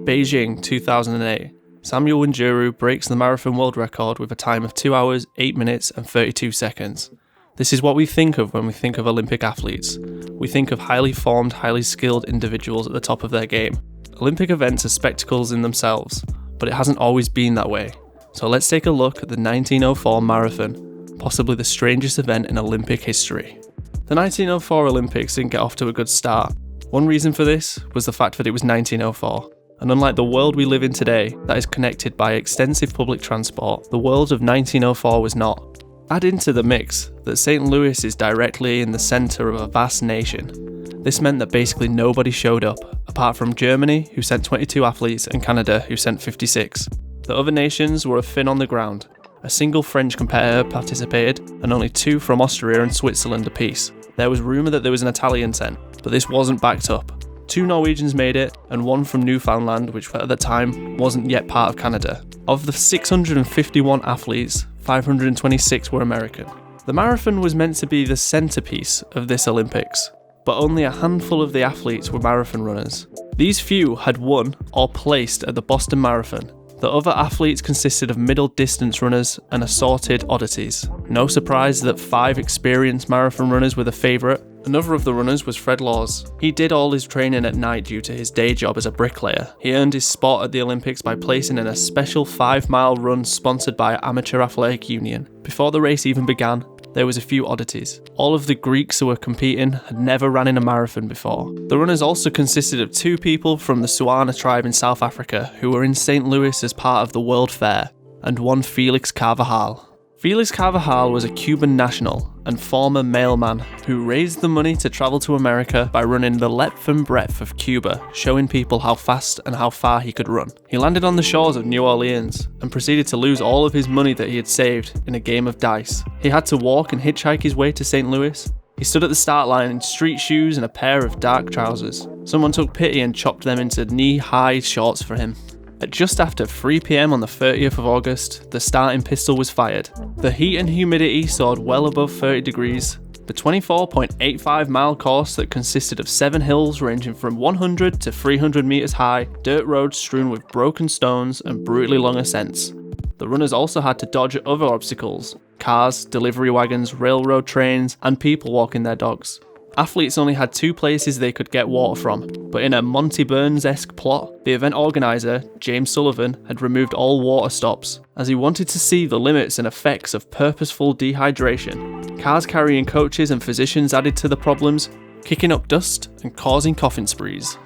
Beijing 2008. Samuel Wanjiru breaks the marathon world record with a time of 2 hours, 8 minutes and 32 seconds. This is what we think of when we think of Olympic athletes. We think of highly formed, highly skilled individuals at the top of their game. Olympic events are spectacles in themselves, but it hasn't always been that way. So let's take a look at the 1904 marathon, possibly the strangest event in Olympic history. The 1904 Olympics didn't get off to a good start. One reason for this was the fact that it was 1904. And unlike the world we live in today, that is connected by extensive public transport, the world of 1904 was not. Add into the mix that St. Louis is directly in the centre of a vast nation. This meant that basically nobody showed up, apart from Germany, who sent 22 athletes, and Canada, who sent 56. The other nations were a fin on the ground. A single French competitor participated, and only 2 from Austria and Switzerland apiece. There was rumour that there was an Italian sent, but this wasn't backed up. 2 Norwegians made it, and 1 from Newfoundland, which at the time wasn't yet part of Canada. Of the 651 athletes, 526 were American. The marathon was meant to be the centrepiece of this Olympics, but only a handful of the athletes were marathon runners. These few had won or placed at the Boston Marathon. The other athletes consisted of middle distance runners and assorted oddities. No surprise that 5 experienced marathon runners were the favourite. Another of the runners was Fred Laws. He did all his training at night due to his day job as a bricklayer. He earned his spot at the Olympics by placing in a special 5-mile run sponsored by Amateur Athletic Union. Before the race even began, there was a few oddities. All of the Greeks who were competing had never ran in a marathon before. The runners also consisted of 2 people from the Suana tribe in South Africa who were in St. Louis as part of the World Fair, and one Felix Carvajal. Felix Carvajal was a Cuban national and former mailman who raised the money to travel to America by running the length and breadth of Cuba, showing people how fast and how far he could run. He landed on the shores of New Orleans and proceeded to lose all of his money that he had saved in a game of dice. He had to walk and hitchhike his way to St. Louis. He stood at the start line in street shoes and a pair of dark trousers. Someone took pity and chopped them into knee-high shorts for him. At just after 3 PM on the 30th of August, the starting pistol was fired. The heat and humidity soared well above 30 degrees. The 24.85 mile course that consisted of 7 hills ranging from 100 to 300 metres high, dirt roads strewn with broken stones and brutally long ascents. The runners also had to dodge other obstacles: cars, delivery wagons, railroad trains, and people walking their dogs. Athletes only had 2 places they could get water from, but in a Monty Burns-esque plot, the event organiser, James Sullivan, had removed all water stops, as he wanted to see the limits and effects of purposeful dehydration. Cars carrying coaches and physicians added to the problems, kicking up dust and causing coughing sprees.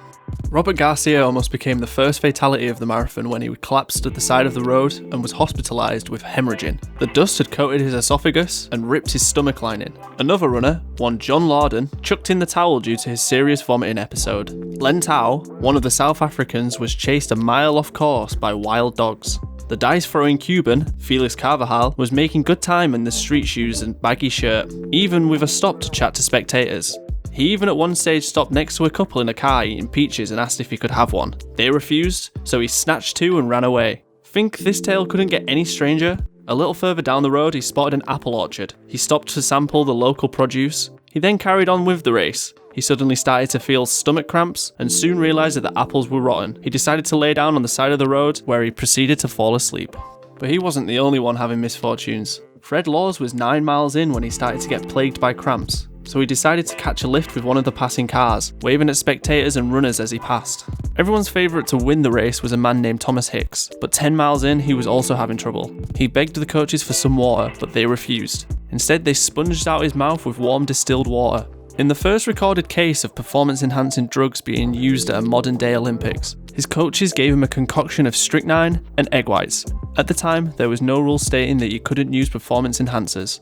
Robert Garcia almost became the first fatality of the marathon when he collapsed at the side of the road and was hospitalised with hemorrhaging. The dust had coated his esophagus and ripped his stomach lining. Another runner, one John Lawden, chucked in the towel due to his serious vomiting episode. Len Tao, one of the South Africans, was chased a mile off course by wild dogs. The dice-throwing Cuban, Felix Carvajal, was making good time in the street shoes and baggy shirt, even with a stop to chat to spectators. He even at one stage stopped next to a couple in a car eating peaches and asked if he could have one. They refused, so he snatched 2 and ran away. Think this tale couldn't get any stranger? A little further down the road he spotted an apple orchard. He stopped to sample the local produce. He then carried on with the race. He suddenly started to feel stomach cramps and soon realised that the apples were rotten. He decided to lay down on the side of the road where he proceeded to fall asleep. But he wasn't the only one having misfortunes. Fred Laws was 9 miles in when he started to get plagued by cramps. So he decided to catch a lift with one of the passing cars, waving at spectators and runners as he passed. Everyone's favourite to win the race was a man named Thomas Hicks, but 10 miles in he was also having trouble. He begged the coaches for some water, but they refused. Instead they sponged out his mouth with warm distilled water. In the first recorded case of performance-enhancing drugs being used at a modern-day Olympics, his coaches gave him a concoction of strychnine and egg whites. At the time, there was no rule stating that you couldn't use performance enhancers.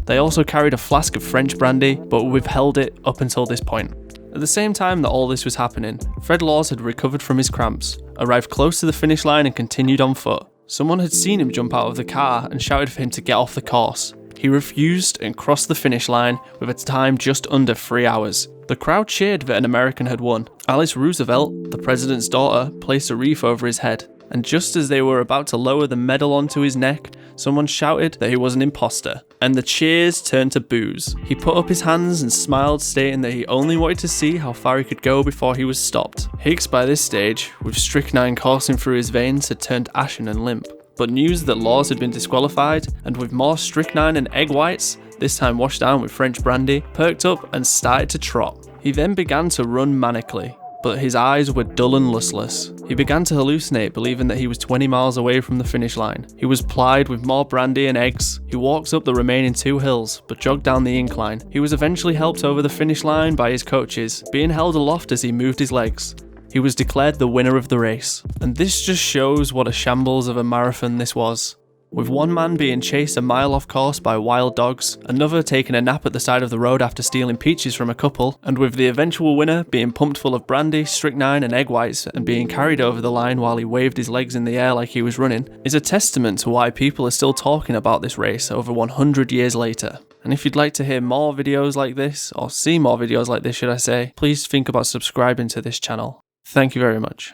They also carried a flask of French brandy, but withheld it up until this point. At the same time that all this was happening, Fred Laws had recovered from his cramps, arrived close to the finish line and continued on foot. Someone had seen him jump out of the car and shouted for him to get off the course. He refused and crossed the finish line with a time just under 3 hours. The crowd cheered that an American had won. Alice Roosevelt, the president's daughter, placed a wreath over his head, and just as they were about to lower the medal onto his neck, someone shouted that he was an imposter, and the cheers turned to boos. He put up his hands and smiled, stating that he only wanted to see how far he could go before he was stopped. Hicks, by this stage, with strychnine coursing through his veins, had turned ashen and limp. But news that Laws had been disqualified, and with more strychnine and egg whites, this time washed down with French brandy, perked up and started to trot. He then began to run manically, but his eyes were dull and listless. He began to hallucinate, believing that he was 20 miles away from the finish line. He was plied with more brandy and eggs. He walked up the remaining 2 hills, but jogged down the incline. He was eventually helped over the finish line by his coaches, being held aloft as he moved his legs. He was declared the winner of the race. And this just shows what a shambles of a marathon this was. With one man being chased a mile off course by wild dogs, another taking a nap at the side of the road after stealing peaches from a couple, and with the eventual winner being pumped full of brandy, strychnine and egg whites and being carried over the line while he waved his legs in the air like he was running, is a testament to why people are still talking about this race over 100 years later. And if you'd like to hear more videos like this, or see more videos like this should I say, please think about subscribing to this channel. Thank you very much.